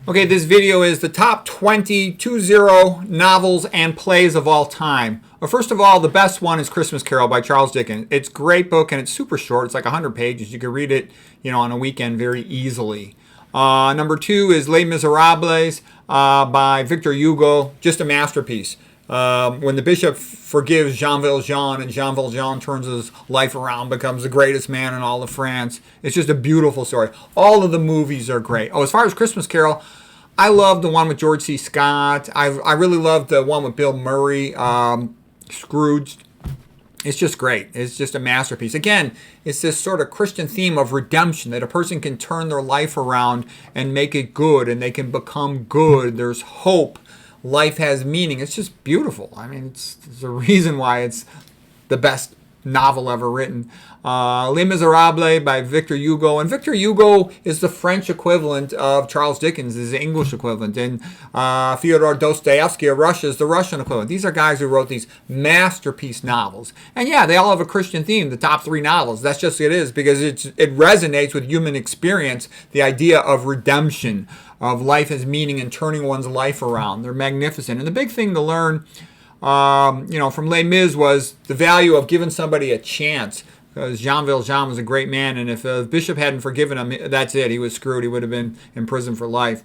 Okay, this video is the top 20 novels and plays of all time. Well, first of all, the best one is Christmas Carol by Charles Dickens. It's a great book and it's super short. It's like 100 pages. You can read it, on a weekend very easily. Number 2 is Les Miserables by Victor Hugo. Just a masterpiece. When the bishop forgives Jean Valjean and Jean Valjean turns his life around, becomes the greatest man in all of France. It's just a beautiful story. All of the movies are great. Oh, as far as Christmas Carol, I love the one with George C. Scott. I really love the one with Bill Murray, Scrooge. It's just great. It's just a masterpiece. Again, it's this sort of Christian theme of redemption, that a person can turn their life around and make it good, and they can become good. There's hope. Life has meaning. It's just beautiful. I mean, it's a reason why it's the best novel ever written. Les Miserables by Victor Hugo. And Victor Hugo is the French equivalent of Charles Dickens, is the English equivalent. And Fyodor Dostoevsky of Russia is the Russian equivalent. These are guys who wrote these masterpiece novels. And yeah, they all have a Christian theme, the top 3 novels. That's just what it is, because it resonates with human experience, the idea of redemption, of life as meaning and turning one's life around. They're magnificent. And the big thing to learn from Les Mis was the value of giving somebody a chance. Because Jean Valjean was a great man, and if the bishop hadn't forgiven him, that's it. He was screwed. He would have been in prison for life.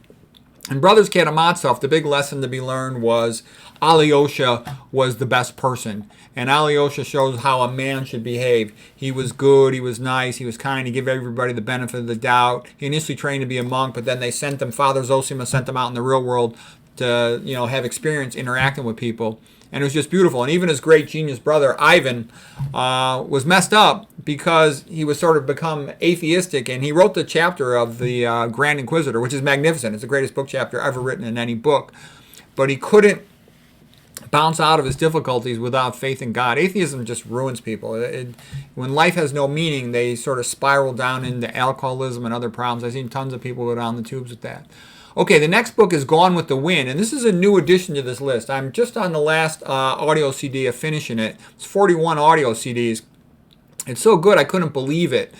In Brothers Karamazov, the big lesson to be learned was Alyosha was the best person. And Alyosha shows how a man should behave. He was good, he was nice, he was kind, he gave everybody the benefit of the doubt. He initially trained to be a monk, but then they sent him, Father Zosima sent him out in the real world to, have experience interacting with people. And it was just beautiful. And even his great genius brother, Ivan, was messed up because he was sort of become atheistic. And he wrote the chapter of the Grand Inquisitor, which is magnificent. It's the greatest book chapter ever written in any book. But he couldn't bounce out of his difficulties without faith in God. Atheism just ruins people. When life has no meaning, they sort of spiral down into alcoholism and other problems. I've seen tons of people go down the tubes with that. Okay, the next book is Gone with the Wind, and this is a new addition to this list. I'm just on the last audio CD of finishing it. It's 41 audio CDs. It's so good, I couldn't believe it.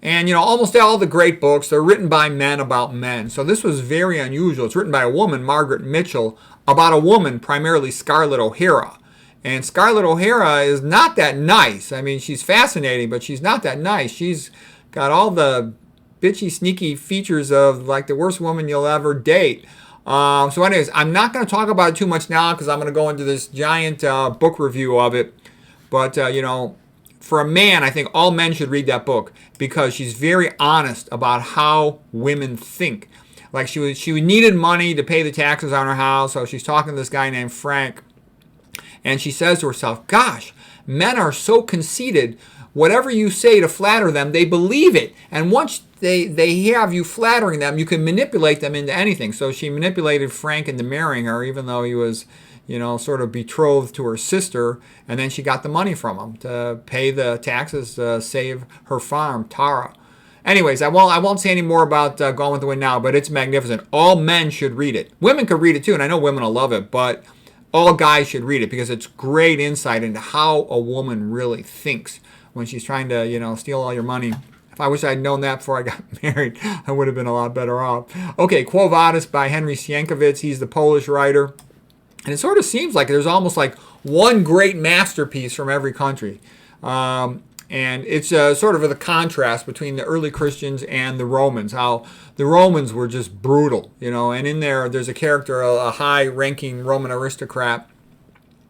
And, almost all the great books, they're written by men about men. So this was very unusual. It's written by a woman, Margaret Mitchell, about a woman, primarily Scarlett O'Hara. And Scarlett O'Hara is not that nice. I mean, she's fascinating, but she's not that nice. She's got all the bitchy, sneaky features of like the worst woman you'll ever date. So anyways, I'm not going to talk about it too much now because I'm going to go into this giant book review of it. But, for a man, I think all men should read that book because she's very honest about how women think. Like she needed money to pay the taxes on her house, so she's talking to this guy named Frank. And she says to herself, gosh, men are so conceited. Whatever you say to flatter them, they believe it. And once they have you flattering them, you can manipulate them into anything. So she manipulated Frank into marrying her, even though he was, sort of betrothed to her sister. And then she got the money from him to pay the taxes to save her farm, Tara. Anyways, I won't say any more about Gone with the Wind now, but it's magnificent. All men should read it. Women could read it too, and I know women will love it, but all guys should read it because it's great insight into how a woman really thinks when she's trying to, steal all your money. If I wish I'd known that before I got married, I would have been a lot better off. Okay, Quo Vadis by Henry Sienkiewicz. He's the Polish writer. And it sort of seems like there's almost like one great masterpiece from every country. And it's sort of the contrast between the early Christians and the Romans, how the Romans were just brutal, and in there's a character, a high-ranking Roman aristocrat,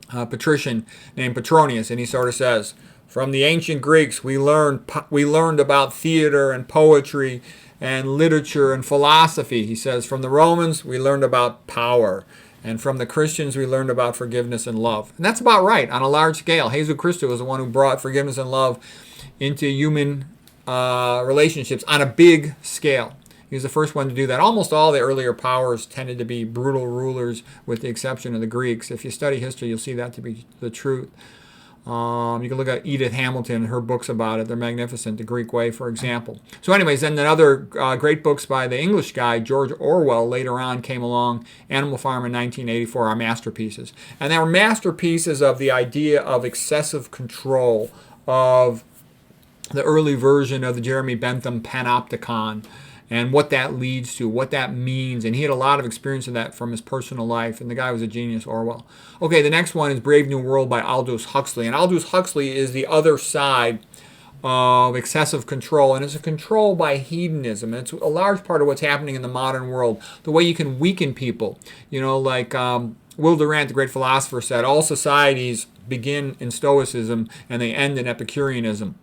patrician named Petronius, and he sort of says, from the ancient Greeks, we learned about theater and poetry and literature and philosophy. He says, from the Romans, we learned about power. And from the Christians, we learned about forgiveness and love. And that's about right on a large scale. Jesus Christ was the one who brought forgiveness and love into human relationships on a big scale. He was the first one to do that. Almost all the earlier powers tended to be brutal rulers, with the exception of the Greeks. If you study history, you'll see that to be the truth. You can look at Edith Hamilton and her books about it. They're magnificent. The Greek Way, for example. So anyways, then another great books by the English guy, George Orwell, later on came along. Animal Farm in 1984 are masterpieces. And they were masterpieces of the idea of excessive control, of the early version of the Jeremy Bentham panopticon, and what that leads to, what that means. And he had a lot of experience of that from his personal life. And the guy was a genius, Orwell. Okay, the next one is Brave New World by Aldous Huxley. And Aldous Huxley is the other side of excessive control, and it's a control by hedonism. And it's a large part of what's happening in the modern world. The way you can weaken people, like Will Durant, the great philosopher, said, all societies begin in Stoicism and they end in Epicureanism,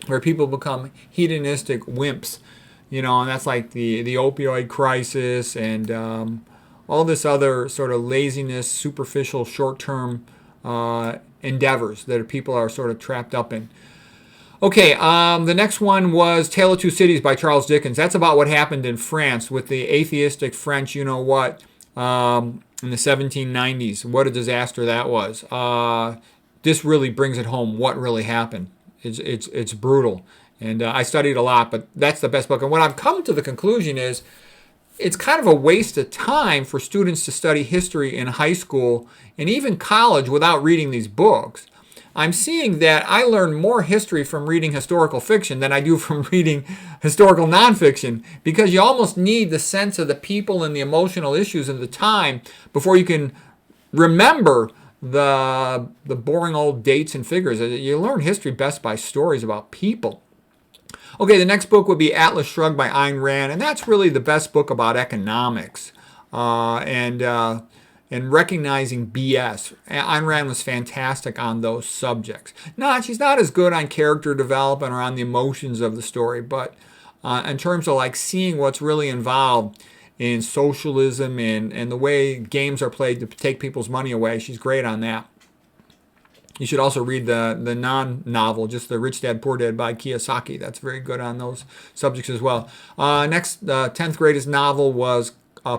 where people become hedonistic wimps, and that's like the opioid crisis and all this other sort of laziness, superficial, short-term endeavors that people are sort of trapped up in. Okay, the next one was Tale of Two Cities by Charles Dickens. That's about what happened in France with the atheistic French, in the 1790s. What a disaster that was. This really brings it home what really happened. It's brutal. And I studied a lot, but that's the best book. And what I've come to the conclusion is it's kind of a waste of time for students to study history in high school and even college without reading these books. I'm seeing that I learn more history from reading historical fiction than I do from reading historical nonfiction, because you almost need the sense of the people and the emotional issues of the time before you can remember the boring old dates and figures. You learn history best by stories about people. Okay, the next book would be Atlas Shrugged by Ayn Rand, and that's really the best book about economics and recognizing BS. Ayn Rand was fantastic on those subjects. She's not as good on character development or on the emotions of the story, but in terms of like seeing what's really involved in socialism and the way games are played to take people's money away, she's great on that. You should also read the non-novel, just the Rich Dad, Poor Dad by Kiyosaki. That's very good on those subjects as well. Next, 10th greatest novel was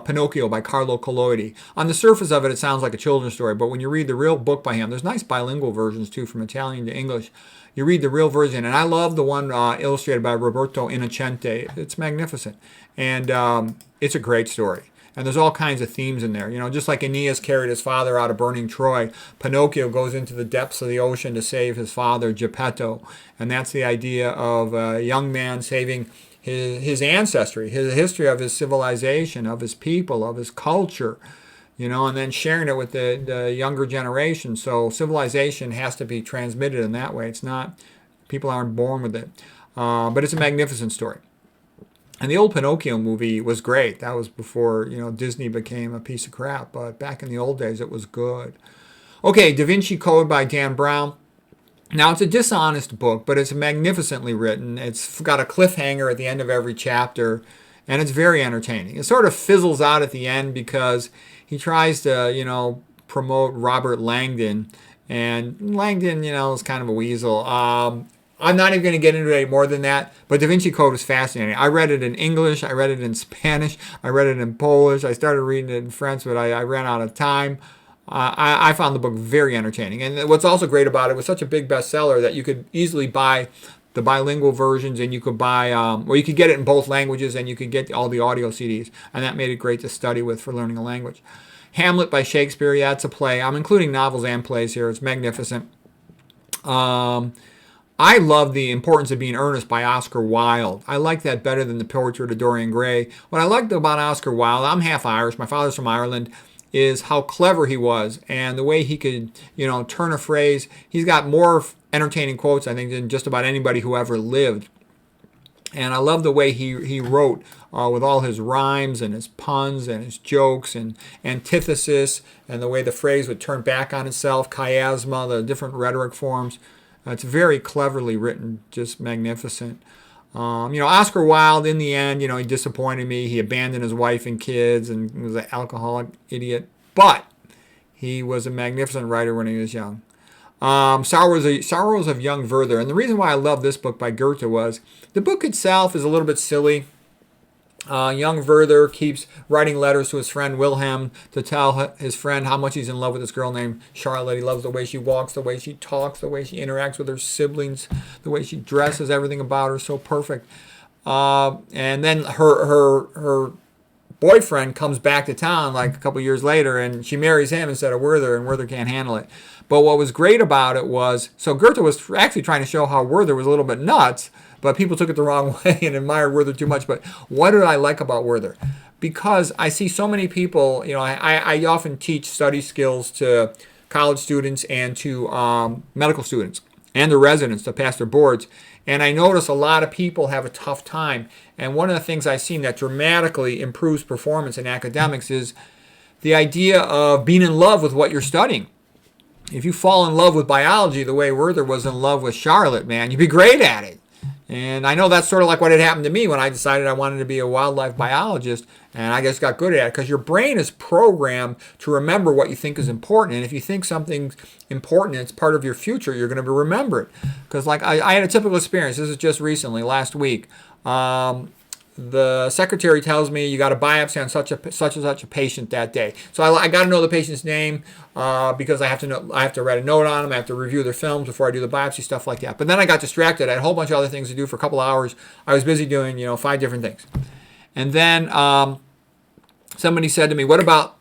Pinocchio by Carlo Collodi. On the surface of it, it sounds like a children's story, but when you read the real book by him, there's nice bilingual versions too, from Italian to English. You read the real version, and I love the one illustrated by Roberto Innocenti. It's magnificent, and it's a great story. And there's all kinds of themes in there. Just like Aeneas carried his father out of burning Troy, Pinocchio goes into the depths of the ocean to save his father, Geppetto. And that's the idea of a young man saving his ancestry, his history of his civilization, of his people, of his culture, and then sharing it with the younger generation. So civilization has to be transmitted in that way. It's not, people aren't born with it. But it's a magnificent story. And the old Pinocchio movie was great. That was before, Disney became a piece of crap. But back in the old days, it was good. Okay, Da Vinci Code by Dan Brown. Now, it's a dishonest book, but it's magnificently written. It's got a cliffhanger at the end of every chapter, and it's very entertaining. It sort of fizzles out at the end because he tries to, promote Robert Langdon. And Langdon, is kind of a weasel. I'm not even going to get into it more than that, but Da Vinci Code is fascinating. I read it in English, I read it in Spanish, I read it in Polish, I started reading it in French, but I ran out of time. I found the book very entertaining. And what's also great about it, was such a big bestseller that you could easily buy the bilingual versions, and you could buy, you could get it in both languages, and you could get all the audio CDs, and that made it great to study with for learning a language. Hamlet by Shakespeare, yeah, it's a play. I'm including novels and plays here. It's magnificent. I love The Importance of Being Earnest by Oscar Wilde. I like that better than The Portrait of Dorian Gray. What I liked about Oscar Wilde, I'm half Irish, my father's from Ireland, is how clever he was and the way he could, turn a phrase. He's got more entertaining quotes, I think, than just about anybody who ever lived. And I love the way he wrote with all his rhymes and his puns and his jokes and antithesis, and the way the phrase would turn back on itself, chiasma, the different rhetoric forms. It's very cleverly written, just magnificent. Oscar Wilde, in the end, he disappointed me. He abandoned his wife and kids and was an alcoholic idiot. But he was a magnificent writer when he was young. Sorrows of Young Werther. And the reason why I love this book by Goethe was the book itself is a little bit silly. Young Werther keeps writing letters to his friend Wilhelm to tell his friend how much he's in love with this girl named Charlotte. He loves the way she walks, the way she talks, the way she interacts with her siblings, the way she dresses, everything about her so perfect. And then her boyfriend comes back to town like a couple years later, and she marries him instead of Werther, and Werther can't handle it. But what was great about it was, so Goethe was actually trying to show how Werther was a little bit nuts, but people took it the wrong way and admired Werther too much. But what did I like about Werther? Because I see so many people, I often teach study skills to college students and to medical students and the residents to pass their boards. And I notice a lot of people have a tough time. And one of the things I've seen that dramatically improves performance in academics is the idea of being in love with what you're studying. If you fall in love with biology the way Werther was in love with Charlotte, man, you'd be great at it. And I know that's sort of like what had happened to me when I decided I wanted to be a wildlife biologist, and I just got good at it because your brain is programmed to remember what you think is important. And if you think something's important and it's part of your future, you're going to remember it. Because like I had a typical experience. This is just recently, last week. The secretary tells me you got a biopsy on such and such a patient that day. So I got to know the patient's name because I have to write a note on them. I have to review their films before I do the biopsy, stuff like that. But then I got distracted. I had a whole bunch of other things to do for a couple hours. I was busy doing 5 different things. And then somebody said to me, "What about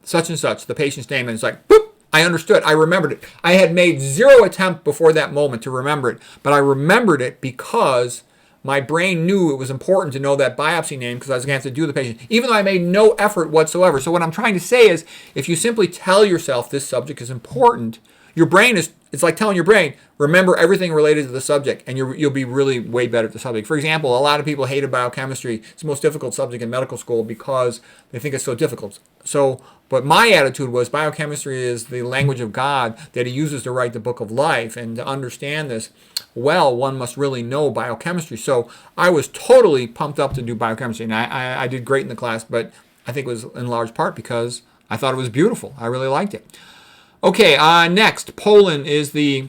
such and such, the patient's name?" And it's like, boop, I understood. I remembered it. I had made 0 attempt before that moment to remember it, but I remembered it because my brain knew it was important to know that biopsy name because I was going to have to do the patient, even though I made no effort whatsoever. So what I'm trying to say is, if you simply tell yourself this subject is important, your brain it's like telling your brain, remember everything related to the subject, and you'll be really way better at the subject. For example, a lot of people hated biochemistry. It's the most difficult subject in medical school because they think it's so difficult. But my attitude was biochemistry is the language of God that he uses to write the book of life, and to understand this well, one must really know biochemistry. So I was totally pumped up to do biochemistry, and I did great in the class, but I think it was in large part because I thought it was beautiful. I really liked it. Okay, next, Poland is the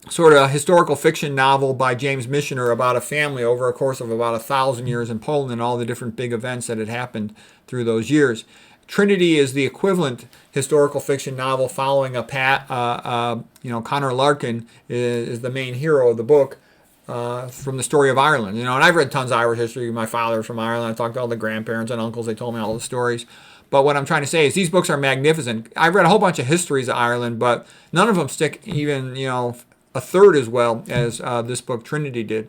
sort of historical fiction novel by James Michener about a family over a course of about 1,000 years in Poland and all the different big events that had happened through those years. Trinity is the equivalent historical fiction novel following Connor Larkin is the main hero of the book from the story of Ireland. And I've read tons of Irish history. My father's from Ireland. I talked to all the grandparents and uncles. They told me all the stories. But what I'm trying to say is these books are magnificent. I've read a whole bunch of histories of Ireland, but none of them stick even, a third as well as this book, Trinity, did.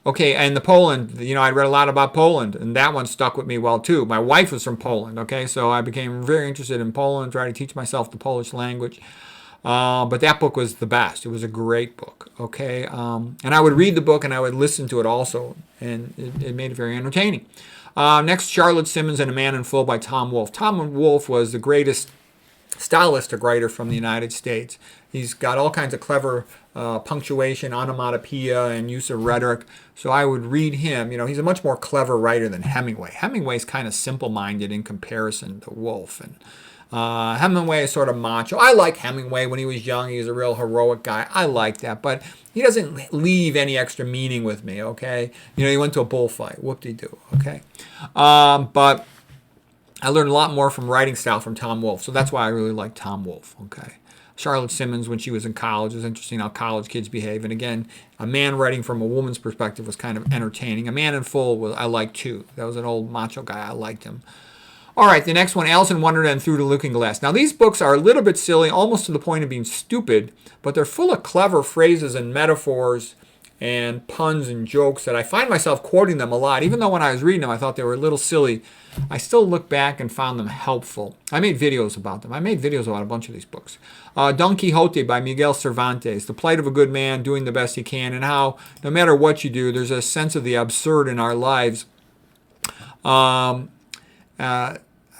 Okay, and the Poland, I read a lot about Poland, and that one stuck with me well, too. My wife was from Poland, okay, so I became very interested in Poland, tried to teach myself the Polish language. But that book was the best. It was a great book, okay? And I would read the book, and I would listen to it also, and it made it very entertaining. Next, Charlotte Simmons and A Man in Full by Tom Wolfe. Tom Wolfe was the greatest stylistic writer from the United States. He's got all kinds of clever punctuation, onomatopoeia, and use of rhetoric. So I would read him. He's a much more clever writer than Hemingway. Hemingway's kind of simple-minded in comparison to Wolfe. And Hemingway is sort of macho. I like Hemingway when he was young. He was a real heroic guy. I like that. But he doesn't leave any extra meaning with me, okay? He went to a bullfight. Whoop-de-doo, okay? But I learned a lot more from writing style from Tom Wolfe. So that's why I really like Tom Wolfe, okay? Charlotte Simmons, when she was in college, it was interesting how college kids behave. And again, a man writing from a woman's perspective was kind of entertaining. A Man in Full I liked too. That was an old macho guy. I liked him. All right, the next one, Alice in Wonderland Through the Looking Glass. Now, these books are a little bit silly, almost to the point of being stupid, but they're full of clever phrases and metaphors and puns and jokes that I find myself quoting them a lot. Even though when I was reading them, I thought they were a little silly, I still look back and found them helpful. I made videos about them. I made videos about a bunch of these books. Don Quixote by Miguel Cervantes, the plight of a good man doing the best he can, and how no matter what you do, there's a sense of the absurd in our lives.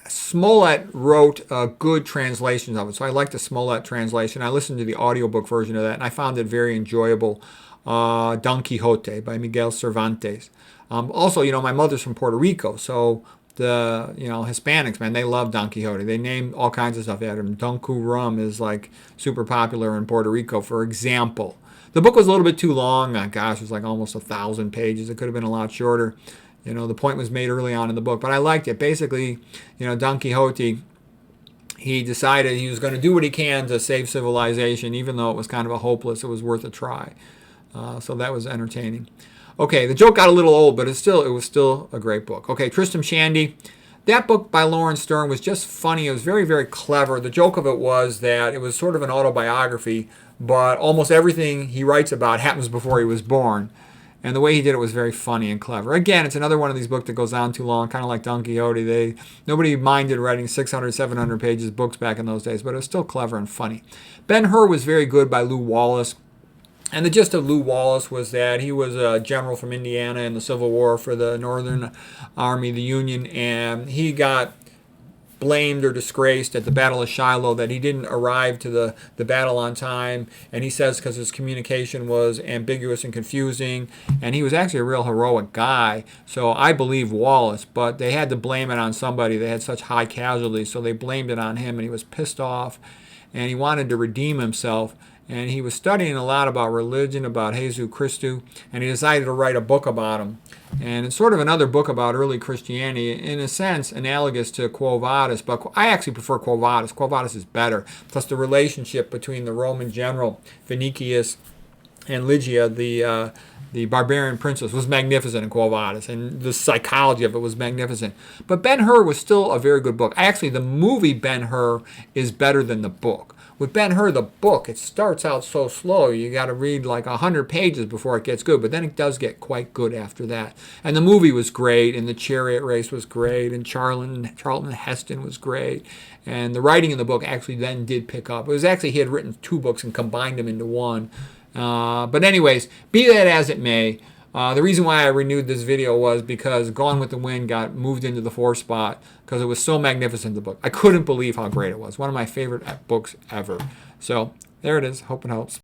Smollett wrote good translations of it, so I like the Smollett translation. I listened to the audiobook version of that, and I found it very enjoyable. Don Quixote by Miguel Cervantes. Also, my mother's from Puerto Rico, so the Hispanics, man, they love Don Quixote. They name all kinds of stuff after him. Dunku rum is like super popular in Puerto Rico, for example. The book was a little bit too long. Gosh, it was like almost 1,000 pages. It could have been a lot shorter. The point was made early on in the book, but I liked it. Basically, Don Quixote, he decided he was going to do what he can to save civilization, even though it was kind of a hopeless. It was worth a try. So that was entertaining. Okay, the joke got a little old, but it was still a great book. Okay, Tristram Shandy. That book by Lawrence Stern was just funny. It was very, very clever. The joke of it was that it was sort of an autobiography, but almost everything he writes about happens before he was born. And the way he did it was very funny and clever. Again, it's another one of these books that goes on too long, kind of like Don Quixote. Nobody minded writing 600, 700 pages books back in those days, but it was still clever and funny. Ben-Hur was very good by Lew Wallace. And the gist of Lew Wallace was that he was a general from Indiana in the Civil War for the Northern Army, the Union, and he got blamed or disgraced at the Battle of Shiloh that he didn't arrive to the battle on time. And he says because his communication was ambiguous and confusing. And he was actually a real heroic guy. So I believe Wallace, but they had to blame it on somebody. They had such high casualties, so they blamed it on him, and he was pissed off. And he wanted to redeem himself. And he was studying a lot about religion, about Jesus Christus, and he decided to write a book about him. And it's sort of another book about early Christianity, in a sense analogous to Quo Vadis, but I actually prefer Quo Vadis. Quo Vadis is better. Plus the relationship between the Roman general Vinicius and Lygia, the barbarian princess, was magnificent in Quo Vadis, and the psychology of it was magnificent. But Ben-Hur was still a very good book. Actually, the movie Ben-Hur is better than the book. With Ben-Hur, the book, it starts out so slow. You got to read like 100 pages before it gets good, but then it does get quite good after that. And the movie was great, and the chariot race was great, and Charlton Heston was great. And the writing in the book actually then did pick up. It was actually, he had written 2 books and combined them into one. But anyways, be that as it may, the reason why I renewed this video was because Gone with the Wind got moved into the 4th spot because it was so magnificent, the book. I couldn't believe how great it was. One of my favorite books ever. So there it is. Hope it helps.